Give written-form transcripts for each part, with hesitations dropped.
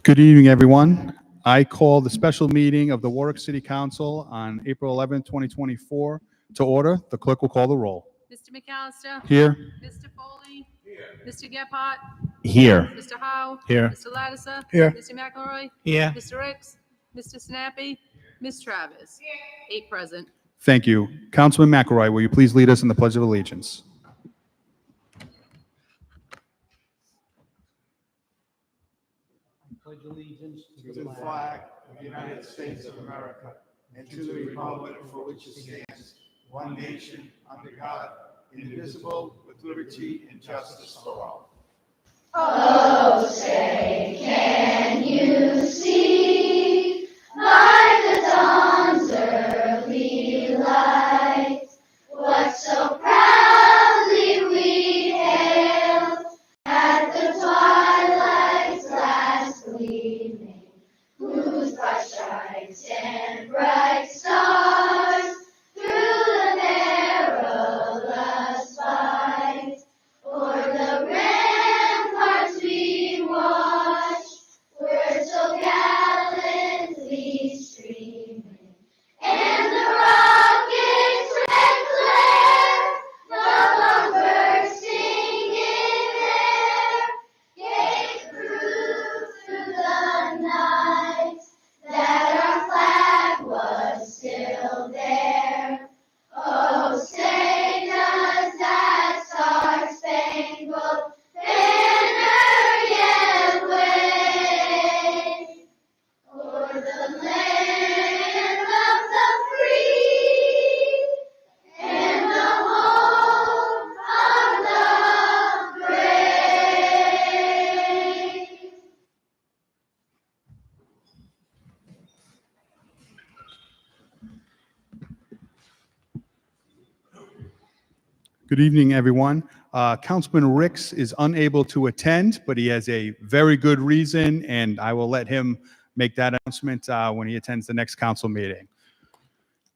Good evening, everyone. I call the special meeting of the Warwick City Council on April 11th, 2024 to order. The clerk will call the roll. Mr. McAllister? Here. Mr. Foley? Here. Mr. Gephardt? Here. Mr. Howe? Here. Mr. Lattiser? Here. Mr. McElroy? Here. Mr. Ricks? Mr. Snappy? Ms. Travis? 8 present. Thank you. Councilman McElroy, will you please lead us in the Pledge of Allegiance? Pledge allegiance to the flag of the United States of America and to the republic for which it stands, one nation, under God, indivisible, with liberty and justice for all. Oh, say, can you see by the dawn's early light what so proudly we hailed at the twilight's last gleaming, whose bright stripes and bright stars through the perilous fight o'er the ramparts we watched were so gallantly streaming, and the rocket's red glare, the bomb bursting in air, gave proof through the night that our flag was still there. Oh, say does that star-spangled banner yet wave o'er the land of the free and the home of the brave? Good evening, everyone. Councilman Ricks is unable to attend, but he has a very good reason, and I will let him make that announcement when he attends the next council meeting.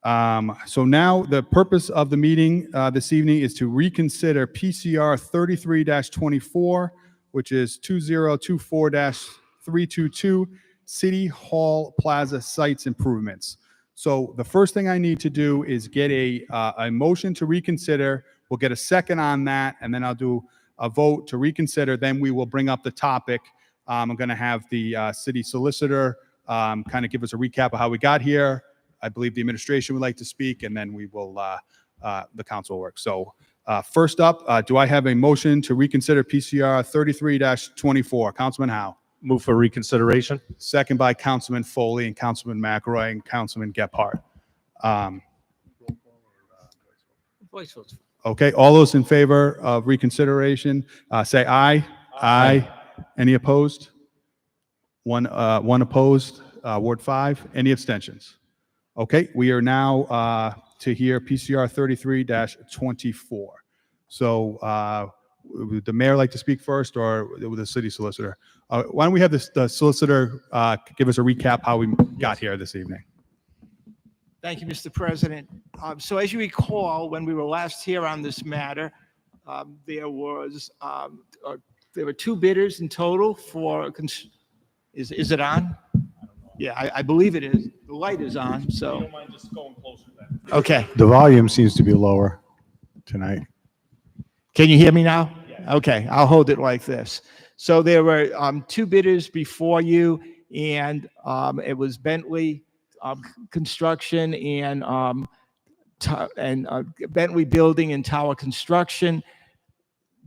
So now the purpose of the meeting this evening is to reconsider PCR 33-24, which is 2024-322 City Hall Plaza Sites Improvements. So the first thing I need to do is get a motion to reconsider. We'll get a second on that, and then I'll do a vote to reconsider. Then we will bring up the topic. I'm going to have the city solicitor kind of give us a recap of how we got here. I believe the administration would like to speak, and then we will, the council work. So first up, do I have a motion to reconsider PCR 33-24? Councilman Howe. Move for reconsideration. Second by Councilman Foley and Councilman McElroy and Councilman Gephardt. Voice votes. Okay, all those in favor of reconsideration, say aye. Aye. Any opposed? One opposed. Ward 5. Any abstentions? Okay, we are now to hear PCR 33-24. So would the mayor like to speak first, or would the city solicitor? Why don't we have the solicitor give us a recap how we got here this evening? Thank you, Mr. President. So as you recall, when we were last here on this matter, there were 2 bidders in total for, is it on? Yeah, I believe it is. The light is on, so. You don't mind just going closer then? Okay. The volume seems to be lower tonight. Can you hear me now? Okay, I'll hold it like this. So there were 2 bidders before you, and it was Bentley Construction and Bentley Building and Tower Construction.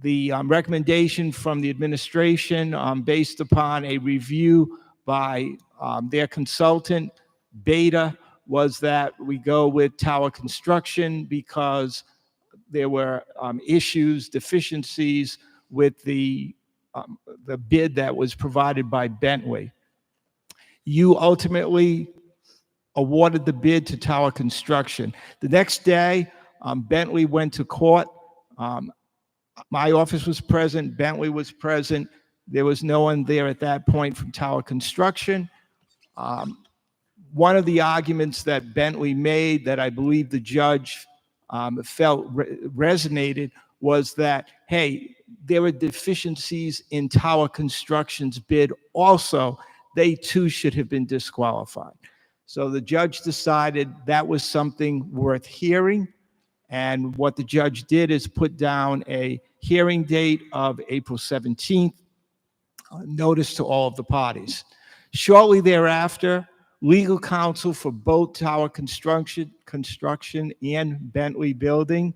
The recommendation from the administration, based upon a review by their consultant, Beta, was that we go with Tower Construction because there were issues, deficiencies with the bid that was provided by Bentley. You ultimately awarded the bid to Tower Construction. The next day, Bentley went to court. My office was present. Bentley was present. There was no one there at that point from Tower Construction. One of the arguments that Bentley made that I believe the judge felt resonated was that, hey, there were deficiencies in Tower Construction's bid also they too should have been disqualified. So the judge decided that was something worth hearing. And what the judge did is put down a hearing date of April 17th, notice to all of the parties. Shortly thereafter, legal counsel for both Tower Construction and Bentley Building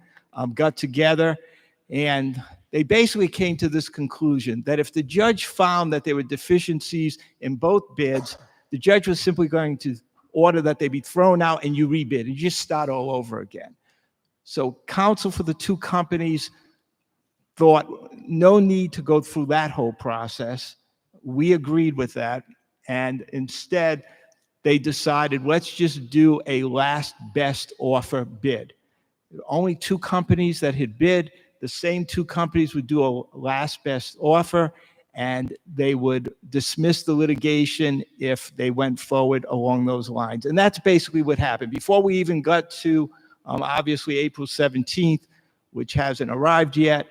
got together, and they basically came to this conclusion that if the judge found that there were deficiencies in both bids, the judge was simply going to order that they be thrown out and you rebid and you just start all over again. So counsel for the two companies thought no need to go through that whole process. We agreed with that, and instead they decided, let's just do a last best offer bid. Only two companies that had bid, the same two companies would do a last best offer, and they would dismiss the litigation if they went forward along those lines. And that's basically what happened. Before we even got to, obviously, April 17th, which hasn't arrived yet,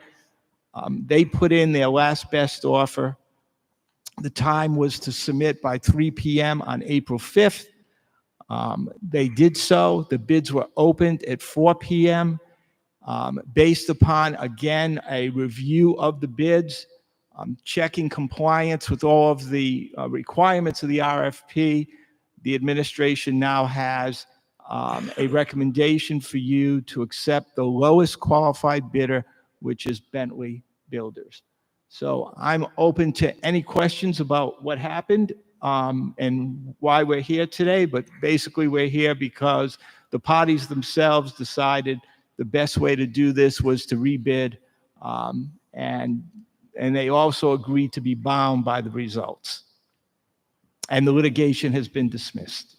they put in their last best offer. The time was to submit by 3 p.m. on April 5th. They did so. The bids were opened at 4 p.m. Based upon, again, a review of the bids, checking compliance with all of the requirements of the RFP. The administration now has a recommendation for you to accept the lowest qualified bidder, which is Bentley Builders. So I'm open to any questions about what happened and why we're here today, but basically we're here because the parties themselves decided the best way to do this was to rebid, and they also agreed to be bound by the results. And the litigation has been dismissed.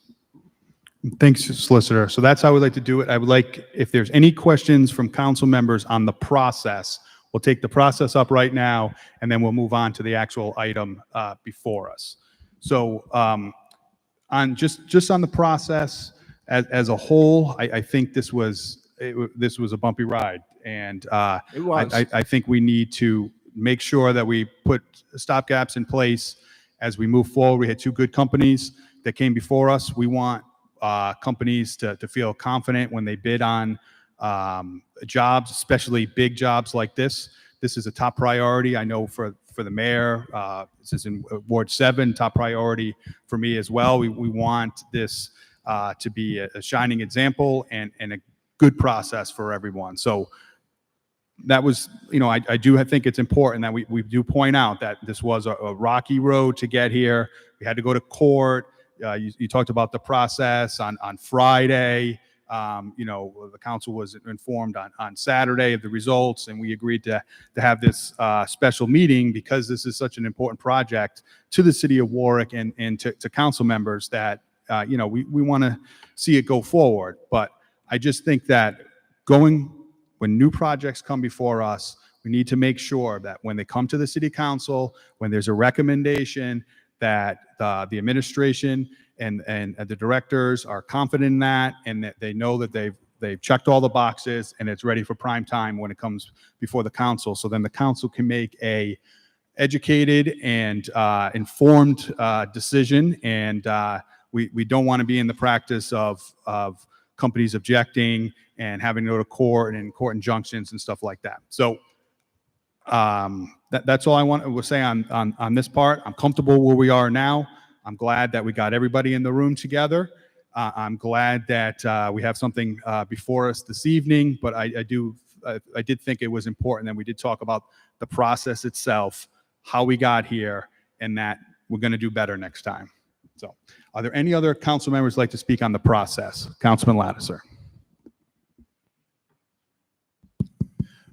Thanks, Solicitor. So that's how I would like to do it. I would like, if there's any questions from council members on the process, we'll take the process up right now, and then we'll move on to the actual item before us. So on just on the process as a whole, I think this was a bumpy ride, and It was. I think we need to make sure that we put stopgaps in place as we move forward. We had two good companies that came before us. We want companies to feel confident when they bid on jobs, especially big jobs like this. This is a top priority. I know for the mayor, this is in Ward 7, top priority for me as well. We want this to be a shining example and a good process for everyone. So that was, I do think it's important that we do point out that this was a rocky road to get here. We had to go to court. You talked about the process on Friday. The council was informed on Saturday of the results, and we agreed to have this special meeting because this is such an important project to the city of Warwick and to council members that, we want to see it go forward. But I just think that when new projects come before us, we need to make sure that when they come to the city council, when there's a recommendation, that the administration and the directors are confident in that, and that they know that they've checked all the boxes and it's ready for prime time when it comes before the council. So then the council can make a educated and informed decision. And we don't want to be in the practice of companies objecting and having to go to court and court injunctions and stuff like that. So that's all I want to say on this part. I'm comfortable where we are now. I'm glad that we got everybody in the room together. I'm glad that we have something before us this evening, but I did think it was important that we did talk about the process itself, how we got here, and that we're going to do better next time. So are there any other council members who'd like to speak on the process? Councilman Lattiser.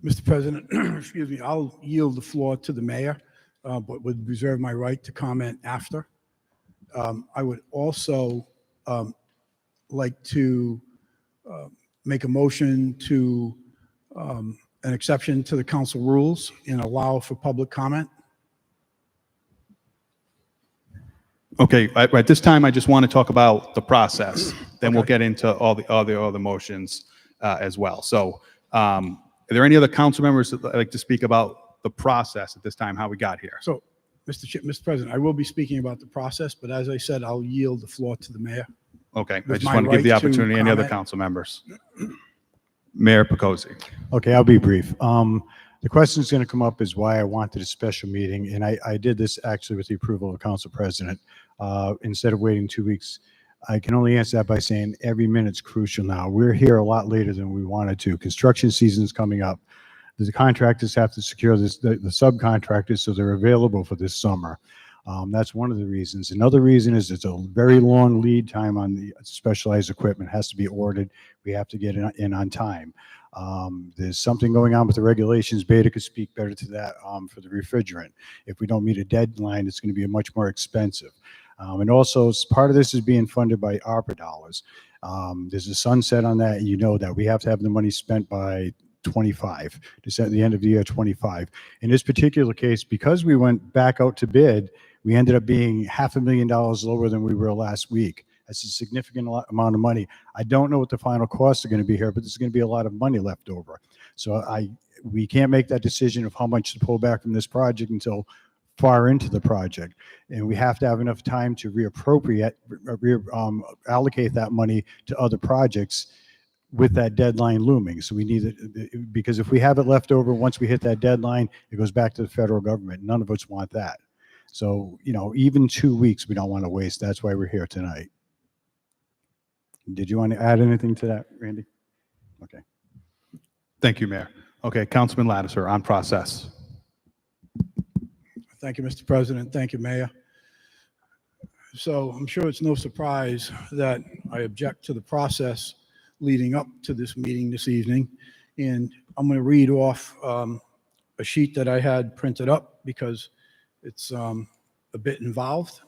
Mr. President, excuse me, I'll yield the floor to the mayor, but would reserve my right to comment after. I would also like to make a motion to an exception to the council rules and allow for public comment. Okay, at this time, I just want to talk about the process. Then we'll Okay. get into all the other motions as well. So are there any other council members that would like to speak about the process at this time, how we got here? So Mr. President, I will be speaking about the process, but as I said, I'll yield the floor to the mayor. Okay, I With just my want to give the right to opportunity, any other comment. council members? Mayor Picozzi. Okay, I'll be brief. The question is going to come up is why I wanted a special meeting, and I did this actually with the approval of the council president. Instead of waiting 2 weeks, I can only answer that by saying every minute's crucial now. We're here a lot later than we wanted to. Construction season is coming up. The contractors have to secure the subcontractors so they're available for this summer. That's one of the reasons. Another reason is it's a very long lead time on the specialized equipment. It has to be ordered. We have to get it in on time. There's something going on with the regulations. Beta could speak better to that for the refrigerant. If we don't meet a deadline, it's going to be much more expensive. And also, part of this is being funded by ARPA dollars. There's a sunset on that. You know that we have to have the money spent by 25, at the end of the year 25. In this particular case, because we went back out to bid, we ended up being $500,000 lower than we were last week. That's a significant amount of money. I don't know what the final costs are going to be here, but there's going to be a lot of money left over. So we can't make that decision of how much to pull back from this project until far into the project. And we have to have enough time to allocate that money to other projects with that deadline looming. So we need it, because if we have it left over, once we hit that deadline, it goes back to the federal government. None of us want that. So, even 2 weeks, we don't want to waste. That's why we're here tonight. Did you want to add anything to that, Randy? Okay. Thank you, Mayor. Okay, Councilman Lattiser, on process. Thank you, Mr. President. Thank you, Mayor. So I'm sure it's no surprise that I object to the process leading up to this meeting this evening. And I'm going to read off a sheet that I had printed up because it's a bit involved.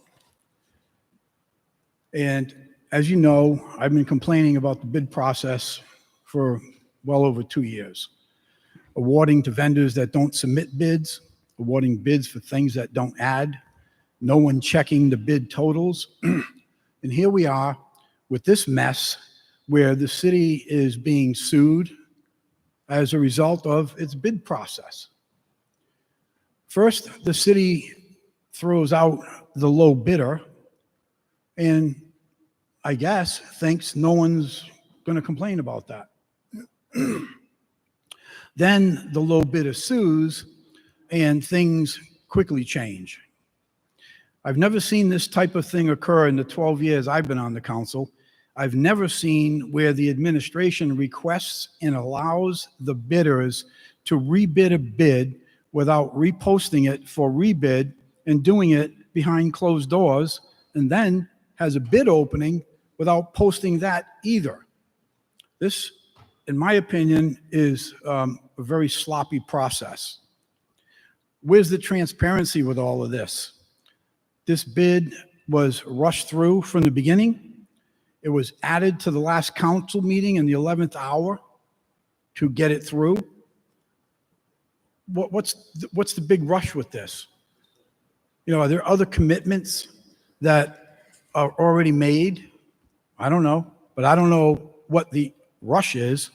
And as you know, I've been complaining about the bid process for well over 2 years. Awarding to vendors that don't submit bids, awarding bids for things that don't add, no one checking the bid totals. And here we are with this mess where the city is being sued as a result of its bid process. First, the city throws out the low bidder and I guess thinks no one's going to complain about that. Then the low bidder sues and things quickly change. I've never seen this type of thing occur in the 12 years I've been on the council. I've never seen where the administration requests and allows the bidders to rebid a bid without reposting it for rebid and doing it behind closed doors, and then has a bid opening without posting that either. This, in my opinion, is a very sloppy process. Where's the transparency with all of this? This bid was rushed through from the beginning. It was added to the last council meeting in the 11th hour to get it through. What's the big rush with this? Are there other commitments that are already made? I don't know, but I don't know what the rush is.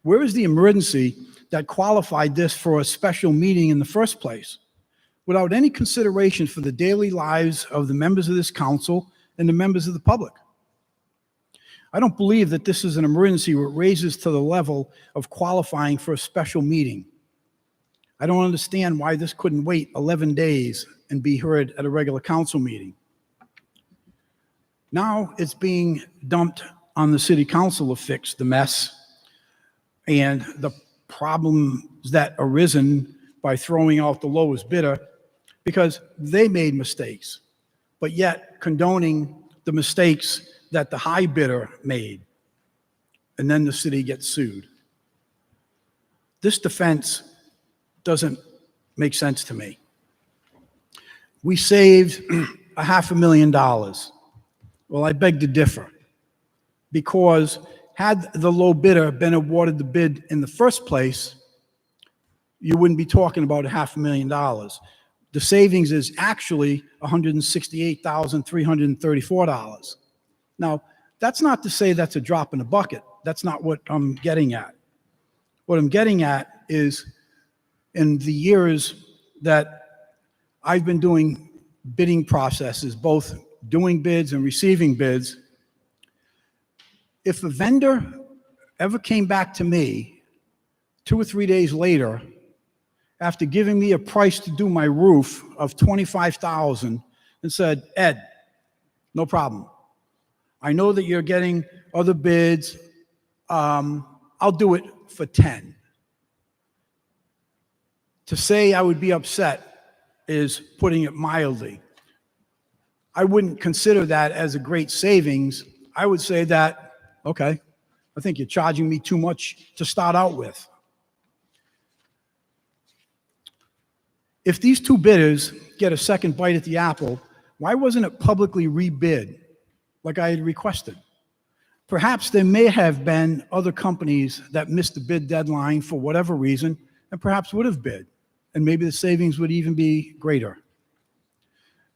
Where is the emergency that qualified this for a special meeting in the first place, without any consideration for the daily lives of the members of this council and the members of the public? I don't believe that this is an emergency where it raises to the level of qualifying for a special meeting. I don't understand why this couldn't wait 11 days and be heard at a regular council meeting. Now it's being dumped on the city council to fix the mess and the problems that arisen by throwing out the lowest bidder because they made mistakes, but yet condoning the mistakes that the high bidder made, and then the city gets sued. This defense doesn't make sense to me. We saved $500,000. Well, I beg to differ, because had the low bidder been awarded the bid in the first place, you wouldn't be talking about $500,000. The savings is actually $168,334. Now, that's not to say that's a drop in the bucket. That's not what I'm getting at. What I'm getting at is in the years that I've been doing bidding processes, both doing bids and receiving bids. If a vendor ever came back to me 2 or 3 days later, after giving me a price to do my roof of $25,000 and said, Ed, no problem. I know that you're getting other bids. I'll do it for 10. To say I would be upset is putting it mildly. I wouldn't consider that as a great savings. I would say that, okay, I think you're charging me too much to start out with. If these two bidders get a second bite at the apple, why wasn't it publicly rebid like I had requested? Perhaps there may have been other companies that missed the bid deadline for whatever reason, and perhaps would have bid, and maybe the savings would even be greater.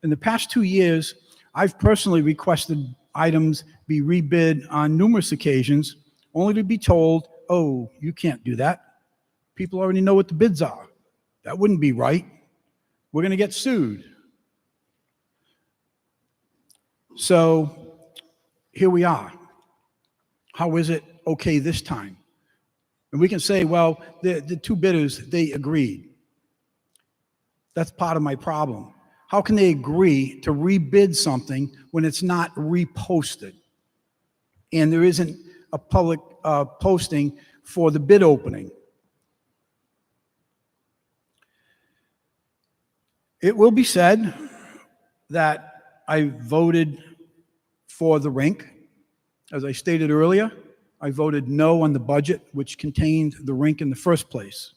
In the past 2 years, I've personally requested items be rebid on numerous occasions, only to be told, oh, you can't do that. People already know what the bids are. That wouldn't be right. We're going to get sued. So here we are. How is it okay this time? And we can say, well, the two bidders, they agreed. That's part of my problem. How can they agree to rebid something when it's not reposted? And there isn't a public posting for the bid opening. It will be said that I voted for the rink. As I stated earlier, I voted no on the budget, which contained the rink in the first place.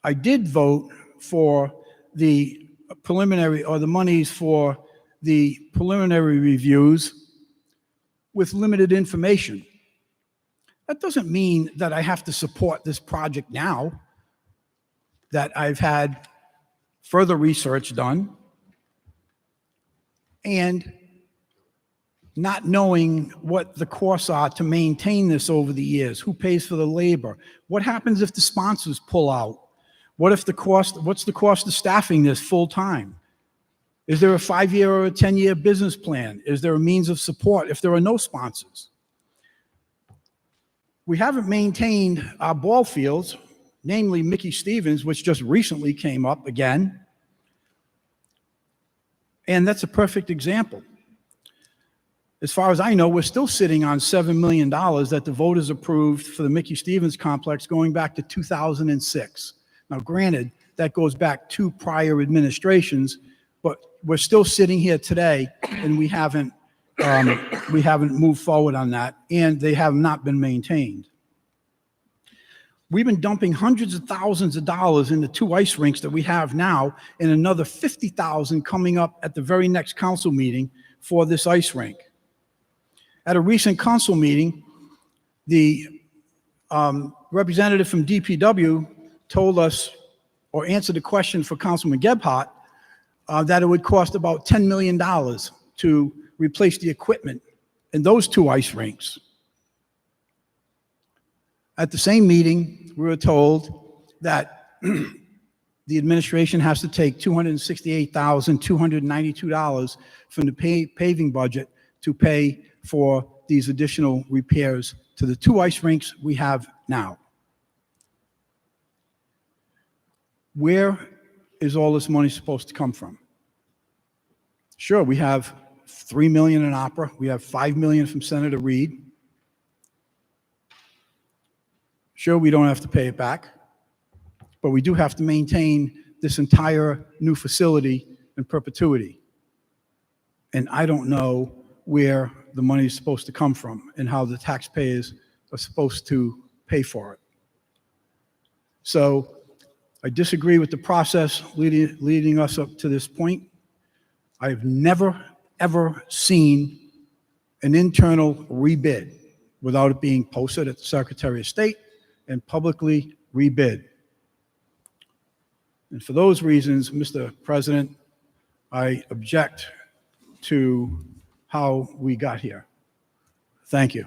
I did vote for the preliminary, or the monies for the preliminary reviews with limited information. That doesn't mean that I have to support this project now, that I've had further research done, and not knowing what the costs are to maintain this over the years. Who pays for the labor? What happens if the sponsors pull out? What if what's the cost of staffing this full time? Is there a 5-year or a 10-year business plan? Is there a means of support if there are no sponsors? We haven't maintained our ball fields, namely Mickey Stevens, which just recently came up again. And that's a perfect example. As far as I know, we're still sitting on $7 million that the voters approved for the Mickey Stevens complex going back to 2006. Now, granted, that goes back 2 prior administrations, but we're still sitting here today, and we haven't moved forward on that, and they have not been maintained. We've been dumping hundreds of thousands of dollars in the 2 ice rinks that we have now, and another $50,000 coming up at the very next council meeting for this ice rink. At a recent council meeting, the representative from DPW told us, or answered a question for Councilman Gebhardt, that it would cost about $10 million to replace the equipment in those 2 ice rinks. At the same meeting, we were told that the administration has to take $268,292 from the paving budget to pay for these additional repairs to the 2 ice rinks we have now. Where is all this money supposed to come from? Sure, we have $3 million in opera. We have $5 million from Senator Reed. Sure, we don't have to pay it back, but we do have to maintain this entire new facility in perpetuity. And I don't know where the money is supposed to come from and how the taxpayers are supposed to pay for it. So I disagree with the process leading us up to this point. I've never, ever seen an internal rebid without it being posted at the Secretary of State and publicly rebid. And for those reasons, Mr. President, I object to how we got here. Thank you.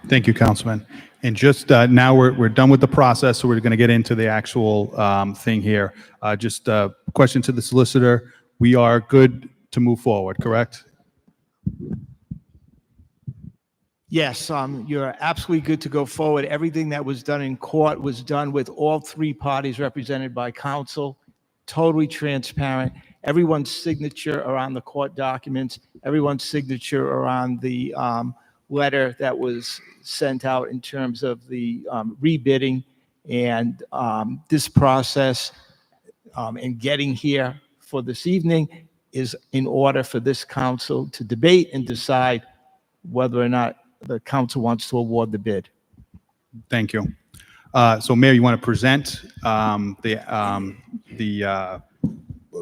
Thank you, Councilman. And just now we're done with the process, so we're going to get into the actual thing here. Just a question to the solicitor. We are good to move forward, correct? Yes, you're absolutely good to go forward. Everything that was done in court was done with all three parties represented by counsel, totally transparent. Everyone's signature are on the court documents. Everyone's signature are on the letter that was sent out in terms of the rebidding, and this process and getting here for this evening is in order for this council to debate and decide whether or not the council wants to award the bid. Thank you. So Mayor, you want to present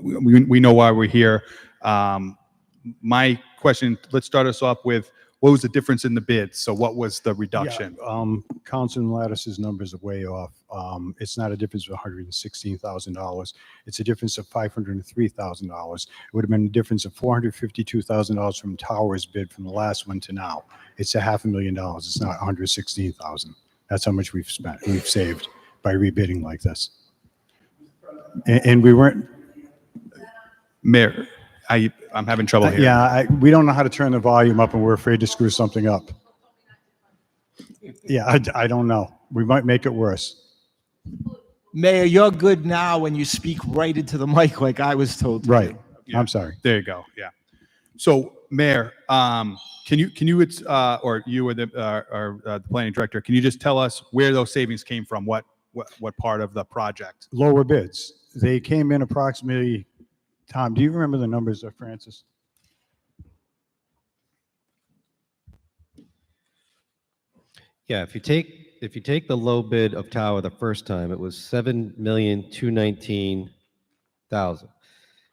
we know why we're here. My question, let's start us off with, what was the difference in the bids? So what was the reduction? Councilman Lattice's numbers are way off. It's not a difference of $116,000. It's a difference of $503,000. It would have been a difference of $452,000 from Towers bid from the last one to now. It's a $500,000. It's not $116,000. That's how much we've spent, we've saved by rebidding like this. And we weren't. Mayor, I'm having trouble here. Yeah, we don't know how to turn the volume up, and we're afraid to screw something up. Yeah, I don't know. We might make it worse. Mayor, you're good now when you speak right into the mic like I was told to Right. do. Yeah. I'm sorry. There you go. Yeah. So Mayor, can you or you or the planning director, can you just tell us where those savings came from? What part of the project? Lower bids. They came in approximately, Tom, do you remember the numbers, Francis? Yeah, if you take the low bid of Tower the first time, it was $7,219,000.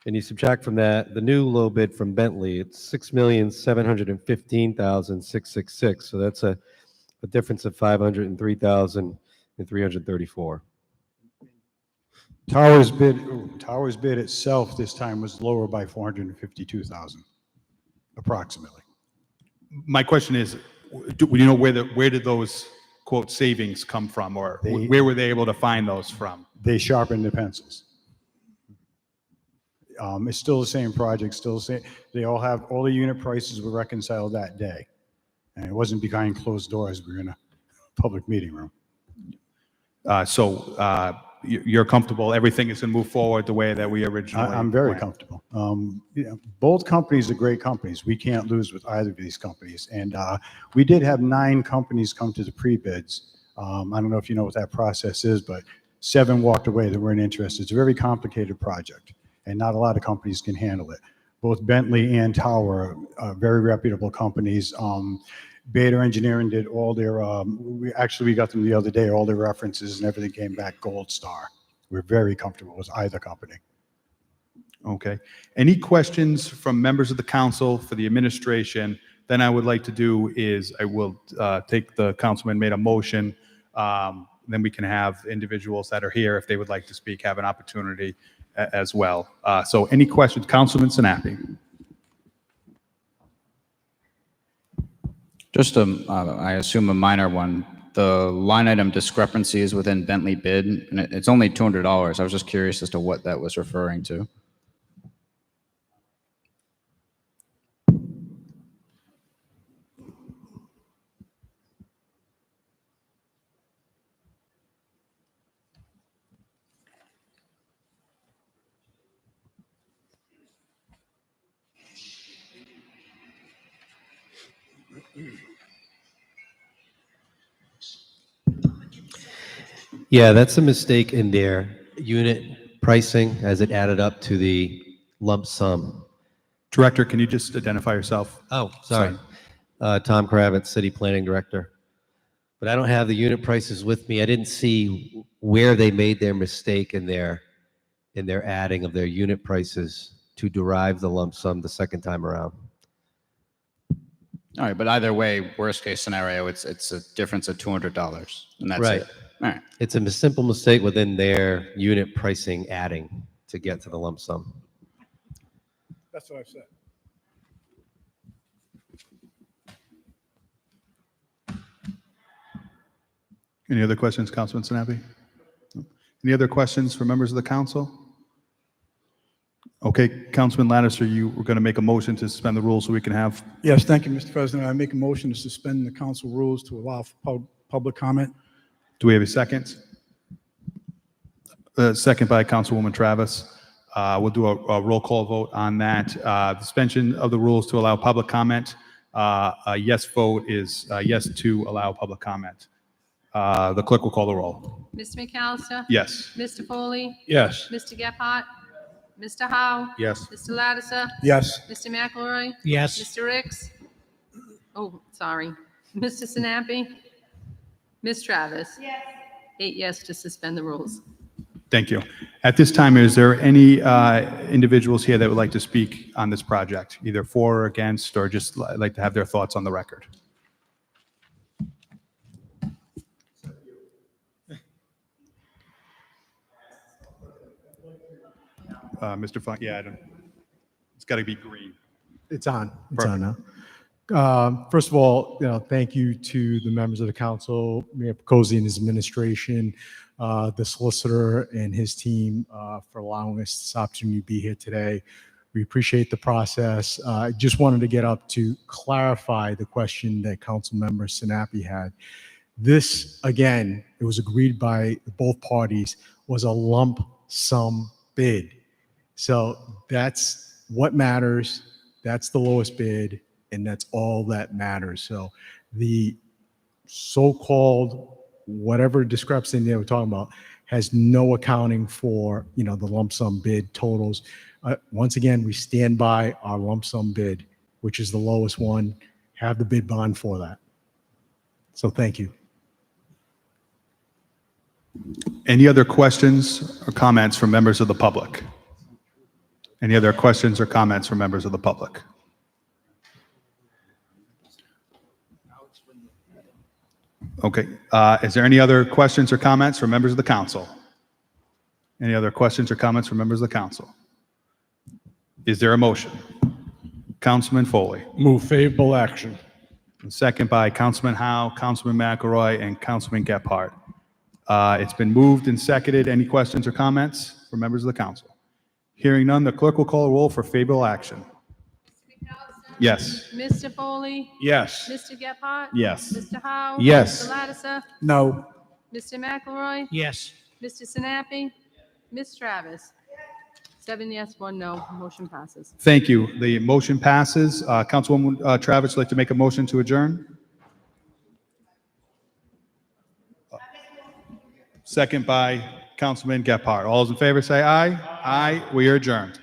And you subtract from that the new low bid from Bentley, it's $6,715,666. So that's a difference of $503,334. Towers bid itself this time was lower by $452,000, approximately. My question is, do you know where did those quote savings come from, or where were they able to find those from? They sharpened the pencils. It's still the same project, still the same. They all the unit prices were reconciled that day. And it wasn't behind closed doors. We were in a public meeting room. You're comfortable, everything is going to move forward the way that we originally I'm very planned. comfortable. Both companies are great companies. We can't lose with either of these companies. And we did have 9 companies come to the pre-bids. I don't know if you know what that process is, but 7 walked away that weren't interested. It's a very complicated project, and not a lot of companies can handle it. Both Bentley and Tower are very reputable companies. Bader Engineering did all their, we got them the other day, all their references and everything came back gold star. We're very comfortable with either company. Okay. Any questions from members of the council for the administration? Then I would like to do is I will take the councilman made a motion. Then we can have individuals that are here, if they would like to speak, have an opportunity as well. So any questions? Councilman Sinapi. Just I assume a minor one. The line item discrepancies within Bentley bid, and it's only $200. I was just curious as to what that was referring to. Yeah, that's a mistake in their unit pricing as it added up to the lump sum. Director, can you just identify yourself? Oh, sorry. Tom Kravitz, City Planning Director. But I don't have the unit prices with me. I didn't see where they made their mistake in their adding of their unit prices to derive the lump sum the second time around. All right, but either way, worst case scenario, it's a difference of $200, and that's Right. it. All right. It's a simple mistake within their unit pricing adding to get to the lump sum. That's what I said. Any other questions, Councilman Sinapi? No? Any other questions for members of the council? Okay, Councilman Lattiser, you were going to make a motion to suspend the rules so we can have, Yes, thank you, Mr. President. I make a motion to suspend the council rules to allow for public comment. do we have a second? Second by Councilwoman Travis. We'll do a roll call vote on that. Suspension of the rules to allow public comment. A yes vote is yes to allow public comment. The clerk will call the roll. Mr. McAllister? Yes. Mr. Foley? Yes. Mr. Gephardt? Mr. Howe? Yes. Mr. Lattiser? Yes. Mr. McElroy? Yes. Mr. Ricks? Oh, sorry. Mr. Sinapi? Ms. Travis? Yes. 8 yes to suspend the rules. Thank you. At this time, is there any individuals here that would like to speak on this project, either for or against, or just like to have their thoughts on the record? Mr. Funk, yeah, I don't, it's got to be green. It's on. It's on now. First of all, thank you to the members of the council, Mayor Picozzi and his administration, the solicitor and his team for allowing us this opportunity to be here today. We appreciate the process. I just wanted to get up to clarify the question that Council Member Sinapi had. This, again, it was agreed by both parties, was a lump sum bid. So that's what matters. That's the lowest bid, and that's all that matters. So the so-called whatever discrepancy they were talking about has no accounting for, the lump sum bid totals. Once again, we stand by our lump sum bid, which is the lowest one. Have the bid bond for that. So thank you. Any other questions or comments from members of the public? Any other questions or comments from members of the public? Okay. Is there any other questions or comments from members of the council? Any other questions or comments from members of the council? Is there a motion? Councilman Foley. Move favorable action. Second by Councilman Howe, Councilman McElroy, and Councilman Gephardt. It's been moved and seconded. Any questions or comments from members of the council? Hearing none, the clerk will call a roll for favorable action. Yes. Mr. Foley? Yes. Mr. Gephardt? Yes. Mr. Howe? Yes. Mr. Lattiser? No. Mr. McElroy? Yes. Mr. Sinapi? Ms. Travis? 7 yes, 1 no. Motion passes. Thank you. The motion passes. Councilwoman Travis, would like to make a motion to adjourn? Second by Councilman Gephardt. All those in favor say aye. Aye. We are adjourned.